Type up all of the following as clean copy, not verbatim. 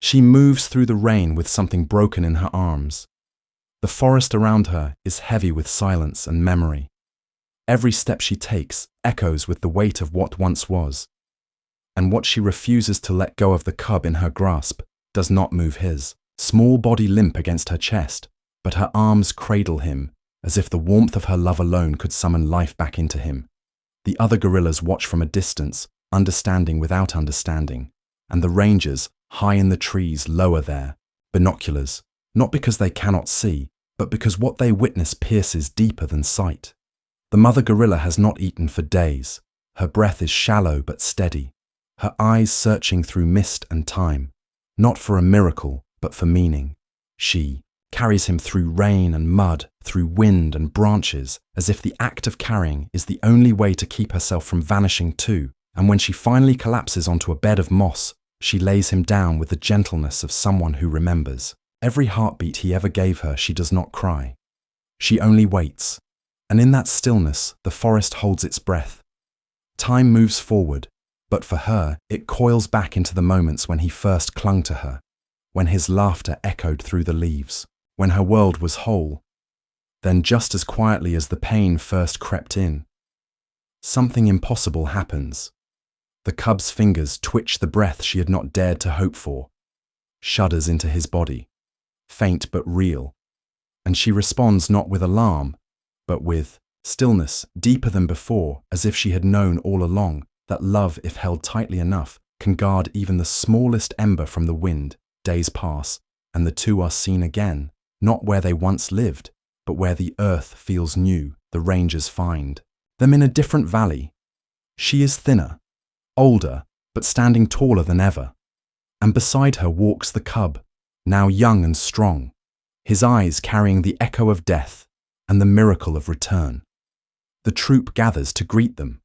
She moves through the rain with something broken in her arms. The forest around her is heavy with silence and memory. Every step she takes echoes with the weight of what once was. And what she refuses to let go of the cub in her grasp does not move his. Small body limp against her chest, but her arms cradle him as if the warmth of her love alone could summon life back into him. The other gorillas watch from a distance, understanding without understanding, and the rangers, high in the trees, lower their binoculars, not because they cannot see, but because what they witness pierces deeper than sight. The mother gorilla has not eaten for days. Her breath is shallow but steady, her eyes searching through mist and time, not for a miracle, but for meaning. She carries him through rain and mud, through wind and branches, as if the act of carrying is the only way to keep herself from vanishing too, and when she finally collapses onto a bed of moss, she lays him down with the gentleness of someone who remembers. Every heartbeat he ever gave her, she does not cry. She only waits, and in that stillness, the forest holds its breath. Time moves forward, but for her, it coils back into the moments when he first clung to her, when his laughter echoed through the leaves, when her world was whole. Then just as quietly as the pain first crept in, something impossible happens. The cub's fingers twitch the breath she had not dared to hope for, shudders into his body, faint but real, and she responds not with alarm, but with stillness deeper than before, as if she had known all along that love, if held tightly enough, can guard even the smallest ember from the wind. Days pass, and the two are seen again, not where they once lived, but where the earth feels new. The rangers find them in a different valley. She is thinner, older, but standing taller than ever. And beside her walks the cub, now young and strong, his eyes carrying the echo of death and the miracle of return. The troop gathers to greet them.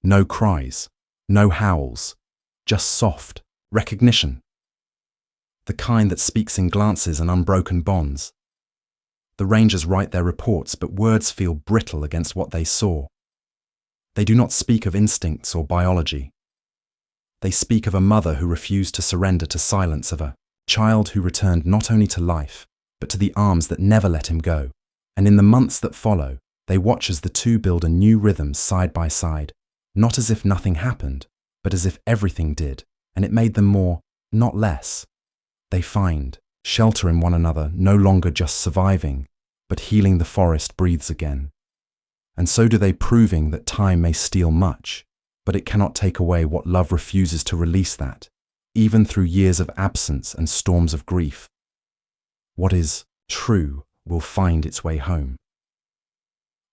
No cries, no howls, just soft recognition. The kind that speaks in glances and unbroken bonds. The rangers write their reports, but words feel brittle against what they saw. They do not speak of instincts or biology. They speak of a mother who refused to surrender to silence, of a child who returned not only to life, but to the arms that never let him go. And in the months that follow, they watch as the two build a new rhythm side by side, not as if nothing happened, but as if everything did, and it made them more, not less. They find shelter in one another, no longer just surviving, but healing. The forest breathes again. And so do they, proving that time may steal much, but it cannot take away what love refuses to release, that, even through years of absence and storms of grief, what is true will find its way home.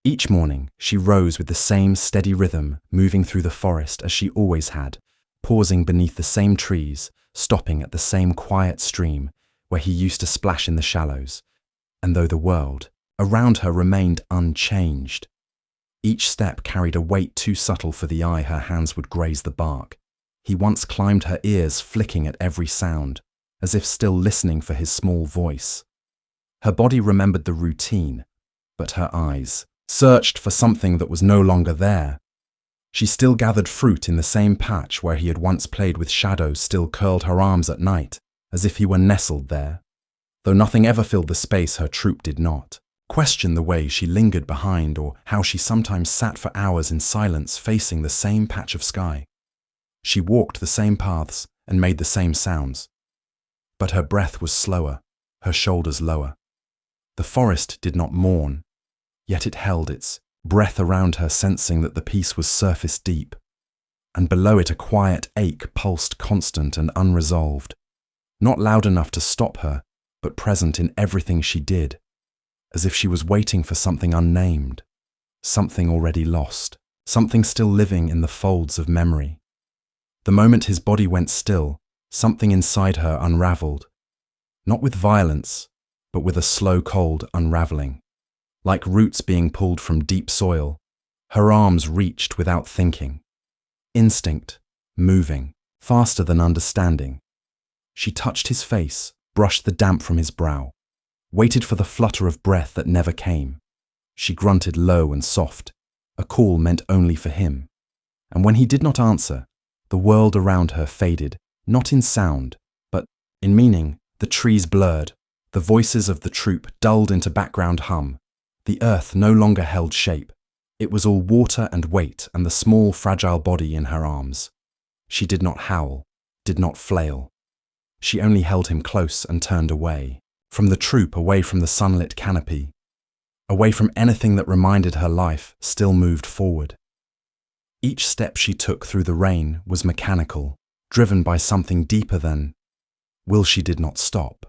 Each morning, she rose with the same steady rhythm, moving through the forest as she always had, pausing beneath the same trees, stopping at the same quiet stream where he used to splash in the shallows. And though the world around her remained unchanged, each step carried a weight too subtle for the eye. Her hands would graze the bark. He once climbed her ears, flicking at every sound, as if still listening for his small voice. Her body remembered the routine, but her eyes searched for something that was no longer there. She still gathered fruit in the same patch where he had once played with shadows, still curled her arms at night, as if he were nestled there. Though nothing ever filled the space, her troop did not question the way she lingered behind, or how she sometimes sat for hours in silence facing the same patch of sky. She walked the same paths and made the same sounds. But her breath was slower, her shoulders lower. The forest did not mourn, yet it held its breath around her, sensing that the peace was surface deep, and below it a quiet ache pulsed, constant and unresolved, not loud enough to stop her, but present in everything she did, as if she was waiting for something unnamed, something already lost, something still living in the folds of memory. The moment his body went still, something inside her unraveled, not with violence, but with a slow, cold unraveling. Like roots being pulled from deep soil, her arms reached without thinking. Instinct, moving, faster than understanding. She touched his face, brushed the damp from his brow, waited for the flutter of breath that never came. She grunted low and soft, a call meant only for him. And when he did not answer, the world around her faded, not in sound, but In meaning, the trees blurred, the voices of the troop dulled into background hum. The earth no longer held shape. It was all water and weight and the small, fragile body in her arms. She did not howl, did not flail. She only held him close and turned away. From the troop, away from the sunlit canopy. Away from anything that reminded her life still moved forward. Each step she took through the rain was mechanical, driven by something deeper than will. She did not stop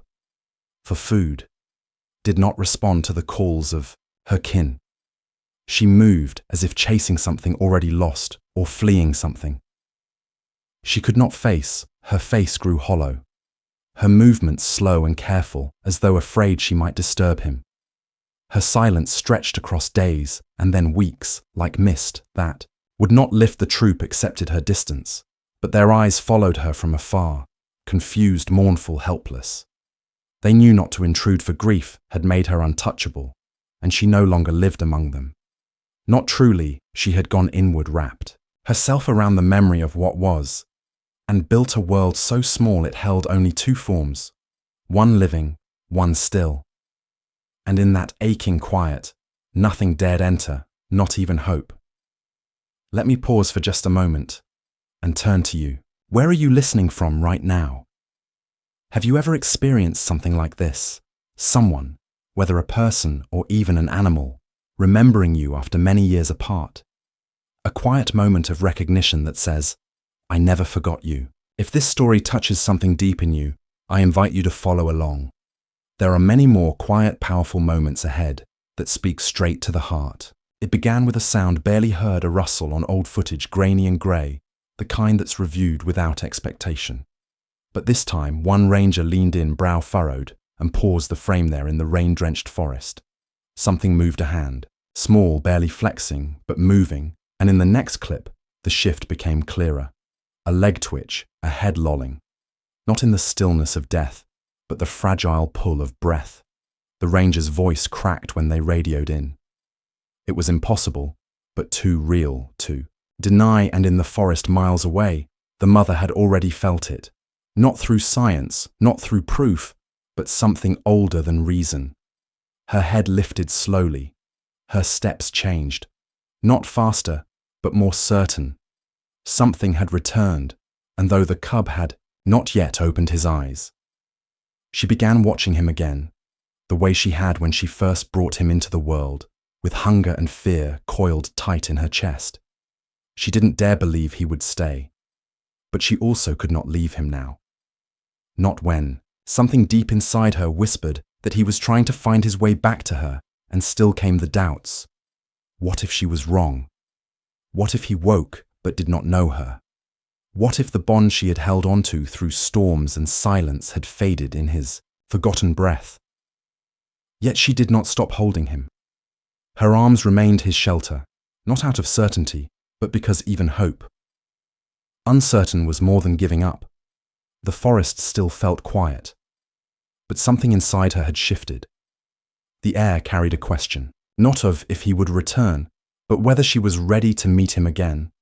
for food, did not respond to the calls of her kin. She moved as if chasing something already lost or fleeing something. She could not face, her face grew hollow. Her movements slow and careful, as though afraid she might disturb him. Her silence stretched across days and then weeks, like mist that would not lift the troop accepted her distance, but their eyes followed her from afar, confused, mournful, helpless. They knew not to intrude, for grief had made her untouchable, and she no longer lived among them. Not truly, she had gone inward, wrapped herself around the memory of what was, and built a world so small it held only two forms, one living, one still. And in that aching quiet, nothing dared enter, not even hope. Let me pause for just a moment and turn to you. Where are you listening from right now? Have you ever experienced something like this? Someone, whether a person or even an animal, remembering you after many years apart. A quiet moment of recognition that says, I never forgot you. If this story touches something deep in you, I invite you to follow along. There are many more quiet, powerful moments ahead that speak straight to the heart. It began with a sound barely heard, a rustle on old footage, grainy and grey, the kind that's reviewed without expectation. But this time, one ranger leaned in, brow furrowed, and paused the frame there in the rain-drenched forest. Something moved a hand, small, barely flexing, but moving, and in the next clip, the shift became clearer. A leg twitch, a head lolling. Not in the stillness of death, but the fragile pull of breath. The ranger's voice cracked when they radioed in. It was impossible, but too real, to deny, and in the forest miles away, the mother had already felt it. Not through science, not through proof, but something older than reason. Her head lifted slowly. Her steps changed. Not faster, but more certain. Something had returned, and though the cub had not yet opened his eyes. She began watching him again, the way she had when she first brought him into the world, with hunger and fear coiled tight in her chest. She didn't dare believe he would stay, but she also could not leave him now. Not when something deep inside her whispered that he was trying to find his way back to her, and still came the doubts. What if she was wrong? What if he woke but did not know her? What if the bond she had held onto through storms and silence had faded in his forgotten breath? Yet she did not stop holding him. Her arms remained his shelter, not out of certainty, but because even hope. Uncertain was more than giving up. The forest still felt quiet, but something inside her had shifted. The air carried a question, not of if he would return, but whether she was ready to meet him again,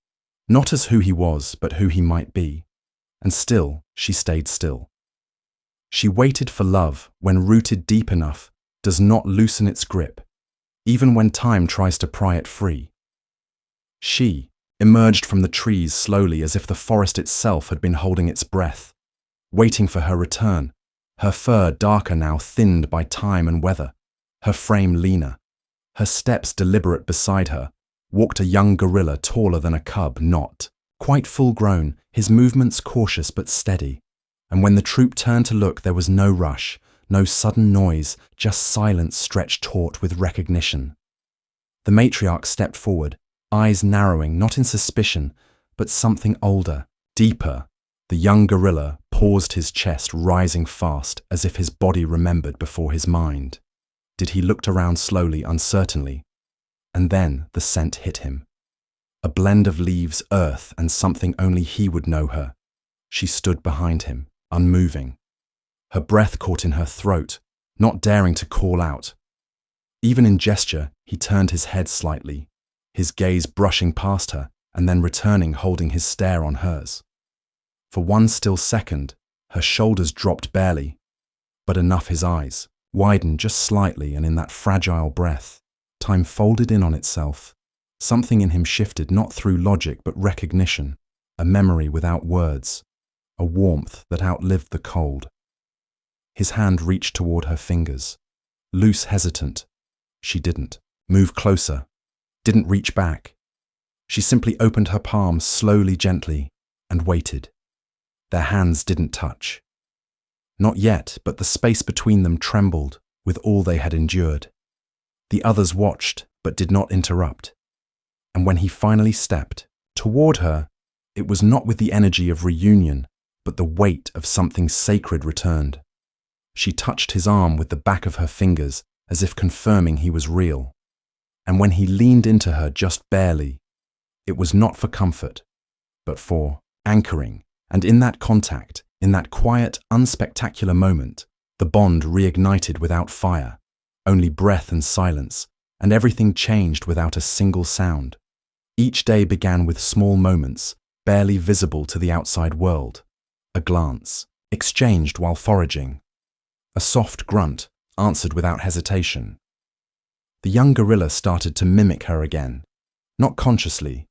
not as who he was, but who he might be. And still, she stayed still. She waited for love, when rooted deep enough, does not loosen its grip, even when time tries to pry it free. She emerged from the trees slowly, as if the forest itself had been holding its breath, waiting for her return, her fur darker now, thinned by time and weather, her frame leaner. Her steps deliberate. Beside her walked a young gorilla, taller than a cub, not quite full-grown, his movements cautious but steady. And when the troop turned to look, there was no rush, no sudden noise, just silence stretched taut with recognition. The matriarch stepped forward, eyes narrowing, not in suspicion, but something older, deeper. The young gorilla paused, his chest rising fast, as if his body remembered before his mind. He looked around slowly, uncertainly, and then the scent hit him. A blend of leaves, earth, and something only he would know her. She stood behind him, unmoving. Her breath caught in her throat, not daring to call out. Even in gesture, he turned his head slightly, his gaze brushing past her and then returning, holding his stare on hers. For one still second, Her shoulders dropped barely, but enough his eyes widened just slightly, and in that fragile breath, time folded in on itself. Something in him shifted, not through logic but recognition, a memory without words, a warmth that outlived the cold. His hand reached toward her fingers, loose, hesitant. She didn't move closer, didn't reach back. She simply opened her palms slowly, gently, and waited. Their hands didn't touch. Not yet, but the space between them trembled with all they had endured. The others watched, but did not interrupt. And when he finally stepped toward her, it was not with the energy of reunion, but the weight of something sacred returned. She touched his arm with the back of her fingers, as if confirming he was real. And when he leaned into her just barely, it was not for comfort, but for anchoring. And in that contact, in that quiet, unspectacular moment, the bond reignited without fire, only breath and silence, and everything changed without a single sound. Each day began with small moments, barely visible to the outside world. A glance, exchanged while foraging. A soft grunt, answered without hesitation. The young gorilla started to mimic her again, not consciously,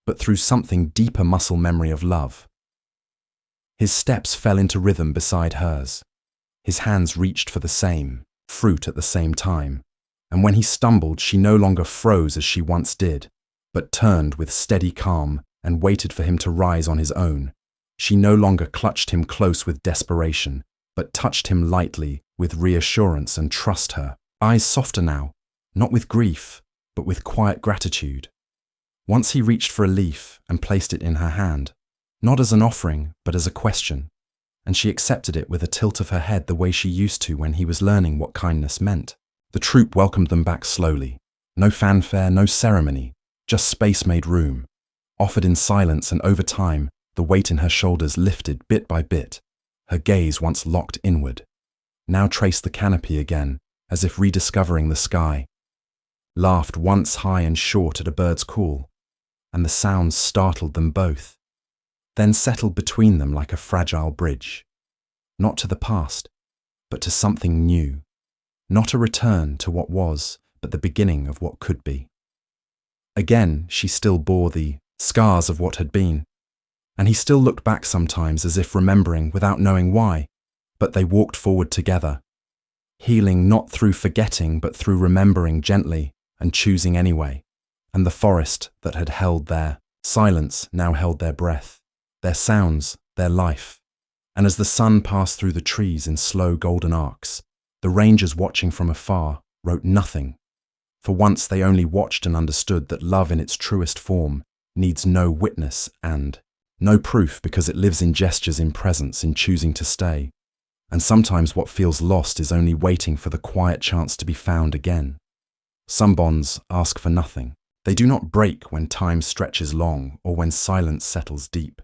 but through something deeper muscle memory of love. His steps fell into rhythm beside hers. His hands reached for the same fruit at the same time, and when he stumbled, she no longer froze as she once did, but turned with steady calm and waited for him to rise on his own. She no longer clutched him close with desperation, but touched him lightly with reassurance and trust. Her eyes softer now, not with grief, but with quiet gratitude. Once he reached for a leaf and placed it in her hand, not as an offering, but as a question, and she accepted it with a tilt of her head the way she used to when he was learning what kindness meant. The troop welcomed them back slowly. No fanfare, no ceremony, just space made room. Offered in silence, and over time, the weight in her shoulders lifted bit by bit. Her gaze, once locked inward, now traced the canopy again, as if rediscovering the sky. Laughed once high and short at a bird's call, and the sounds startled them both. Then settled between them like a fragile bridge. Not to the past, but to something new. Not a return to what was, but the beginning of what could be. Again, she still bore the scars of what had been, and he still looked back sometimes as if remembering without knowing why, but they walked forward together, healing not through forgetting but through remembering gently and choosing anyway. And the forest that had held their silence now held their breath, their sounds, their life. And as the sun passed through the trees in slow golden arcs, the rangers watching from afar wrote nothing. For once they only watched and understood that love in its truest form needs no witness and no proof, because it lives in gestures, in presence, in choosing to stay. And sometimes what feels lost is only waiting for the quiet chance to be found again. Some bonds ask for nothing. They do not break when time stretches long or when silence settles deep.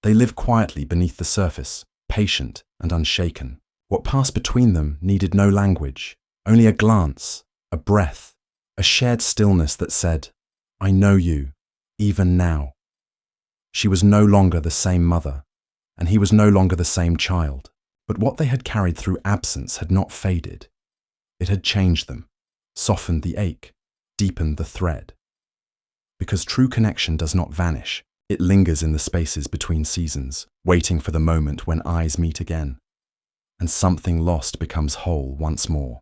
They live quietly beneath the surface, patient and unshaken. What passed between them needed no language, only a glance, a breath, a shared stillness that said, "I know you, even now." She was no longer the same mother, and he was no longer the same child, but what they had carried through absence had not faded. It had changed them, softened the ache, deepened the thread. Because true connection does not vanish, it lingers in the spaces between seasons, waiting for the moment when eyes meet again, and something lost becomes whole once more.